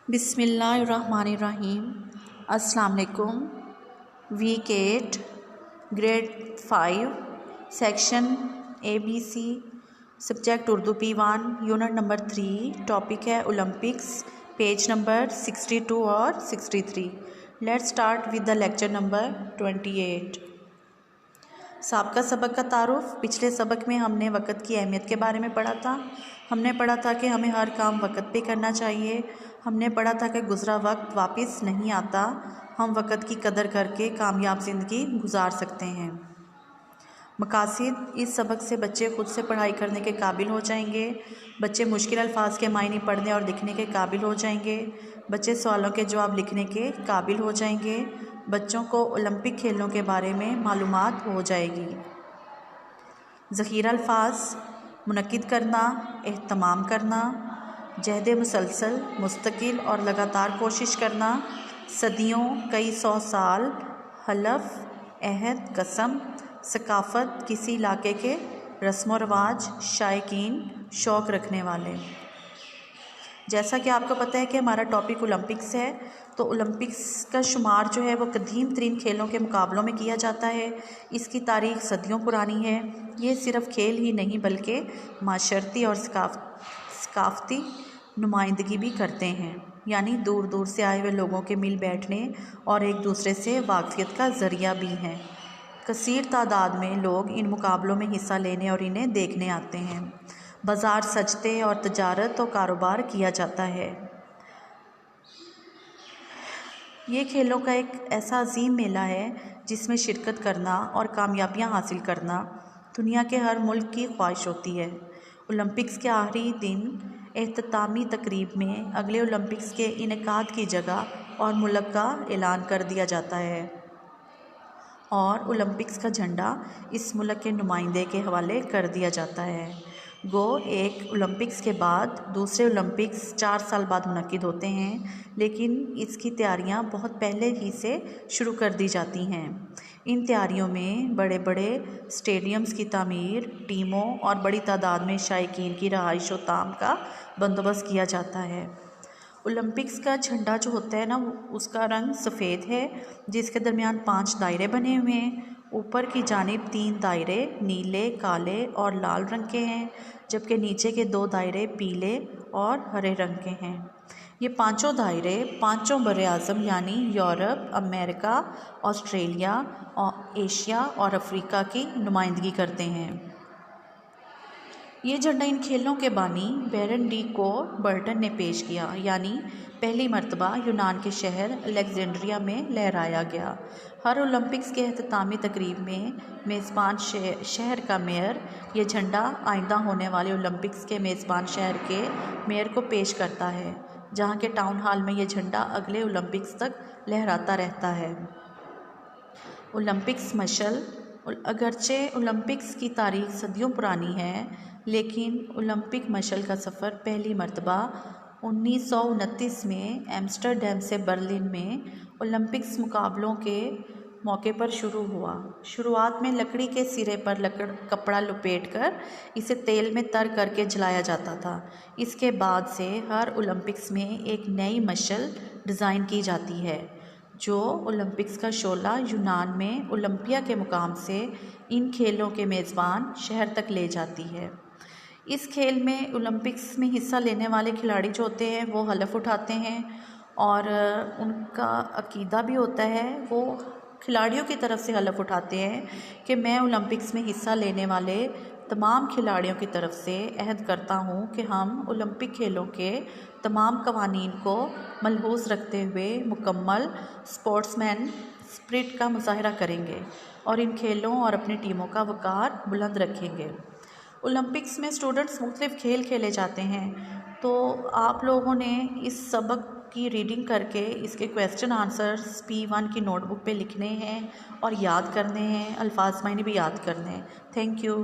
बिस्मिल्लाहिर्रहमानिर्रहीम। अस्सलाम वालेकुम। Week 8 grade 5 section ABC subject Urdu P1 unit number 3 topic है ओलंपिक्स, पेज नंबर 62 और 63। Let's start with the lecture number 28। साबका सबक का तारुफ। पिछले सबक में हमने वक़्त की अहमियत के बारे में पढ़ा था। हमने पढ़ा था कि हमें हर काम वक़्त पे करना चाहिए। हमने पढ़ा था कि गुज़रा वक्त वापस नहीं आता, हम वक़्त की कदर करके कामयाब ज़िंदगी गुजार सकते हैं। मकासद। इस सबक से बच्चे खुद से पढ़ाई करने के काबिल हो जाएंगे। बच्चे मुश्किल अल्फाज के मायने पढ़ने और लिखने के काबिल हो जाएंगे। बच्चे सवालों के जवाब लिखने के काबिल हो जाएंगे। बच्चों को ओलंपिक खेलों के बारे में मालूमात हो जाएगी। ज़ख़ीरा अल्फाज। मुनक्किद करना, एहतमाम करना, जहद मुसलसल, मुस्तकिल और लगातार कोशिश करना, सदियों, कई सौ साल, हलफ, अहद, कसम, सकाफ़त, किसी इलाके के रस्म व रवाज, शायकीन, शौक़ रखने वाले। जैसा कि आपको पता है कि हमारा टॉपिक ओलंपिक्स है, तो ओलंपिक्स का शुमार जो है वो कदीम तरीन खेलों के मुकाबलों में किया जाता है। इसकी तारीख़ सदियों पुरानी है। ये सिर्फ़ खेल ही नहीं बल्कि माशरती और सकाफ़ती नुमाइंदगी भी करते हैं, यानी दूर दूर से आए हुए लोगों के मिल बैठने और एक दूसरे से वाक़फ़ियत का ज़रिया भी हैं। कसीर तादाद में लोग इन मुकाबलों में हिस्सा लेने और इन्हें देखने आते हैं। बाज़ार सजते और तजारत और कारोबार किया जाता है। ये खेलों का एक ऐसा अजीम मेला है जिसमें शिरकत करना और कामयाबियां हासिल करना दुनिया के हर मुल्क की ख्वाहिश होती है। ओलंपिक्स के आखिरी दिन एख्तितामी तकरीब में अगले ओलंपिक्स के इनेकाद की जगह और मुल्क का ऐलान कर दिया जाता है और ओलंपिक्स का झंडा इस मुल्क के नुमाइंदे के हवाले कर दिया जाता है। गो एक ओलंपिक्स के बाद दूसरे ओलंपिक्स 4 साल बाद मुनक्किद होते हैं, लेकिन इसकी तैयारियां बहुत पहले ही से शुरू कर दी जाती हैं। इन तैयारियों में बड़े बड़े स्टेडियम्स की तामीर, टीमों और बड़ी तादाद में शायकीन की रहाइश व ताम का बंदोबस्त किया जाता है। ओलंपिक्स का झंडा जो होता है ना, उसका रंग सफ़ेद है, जिसके दरमियान 5 दायरे बने हुए हैं। ऊपर की जानिब 3 दायरे नीले, काले और लाल रंग के हैं, जबकि नीचे के 2 दायरे पीले और हरे रंग के हैं। ये पांचों दायरे पांचों बर्र-ए-आज़म यानी यूरोप, अमेरिका, ऑस्ट्रेलिया और एशिया और अफ्रीका की नुमाइंदगी करते हैं। ये झंडा इन खेलों के बानी बैरन डी कोबर्टन ने पेश किया, यानी पहली मर्तबा यूनान के शहर अलेक्जेंड्रिया में लहराया गया। हर ओलंपिक्स के अख्तितामी तकरीब में मेज़बान शहर का मेयर ये झंडा आइंदा होने वाले ओलंपिक्स के मेज़बान शहर के मेयर को पेश करता है, जहाँ के टाउन हॉल में ये झंडा अगले ओलंपिक्स तक लहराता रहता है। ओलंपिक्स मशल। अगरचे ओलंपिक्स की तारीख़ सदियों पुरानी है, लेकिन ओलंपिक मशल का सफ़र पहली मर्तबा 1929 में एम्स्टर्डम से बर्लिन में ओलंपिक्स मुकाबलों के मौके पर शुरू हुआ। शुरुआत में लकड़ी के सिरे पर कपड़ा लपेटकर इसे तेल में तर करके जलाया जाता था। इसके बाद से हर ओलंपिक्स में एक नई मशल डिज़ाइन की जाती है, जो ओलंपिक्स का शोला यूनान में ओलंपिया के मुकाम से इन खेलों के मेज़बान शहर तक ले जाती है। इस खेल में ओलंपिक्स में हिस्सा लेने वाले खिलाड़ी जो होते हैं वो हलफ उठाते हैं और उनका अकीदा भी होता है। वो खिलाड़ियों की तरफ से हलफ उठाते हैं कि मैं ओलंपिक्स में हिस्सा लेने वाले तमाम खिलाड़ियों की तरफ से अहद करता हूँ कि हम ओलंपिक खेलों के तमाम कवानीन को मलहूज़ रखते हुए मुकम्मल स्पोर्ट्समैन स्पिरिट का मुजाहरा करेंगे और इन खेलों और अपनी टीमों का वक़ार बुलंद रखेंगे। ओलंपिक्स में स्टूडेंट्स मुख्तलिफ़ खेल खेले जाते हैं, तो आप लोगों ने इस सबक की रीडिंग करके इसके क्वेश्चन आंसर्स P1 की नोटबुक पे लिखने हैं और याद करने हैं, अल्फाज मायने भी याद करने हैं। Thank you.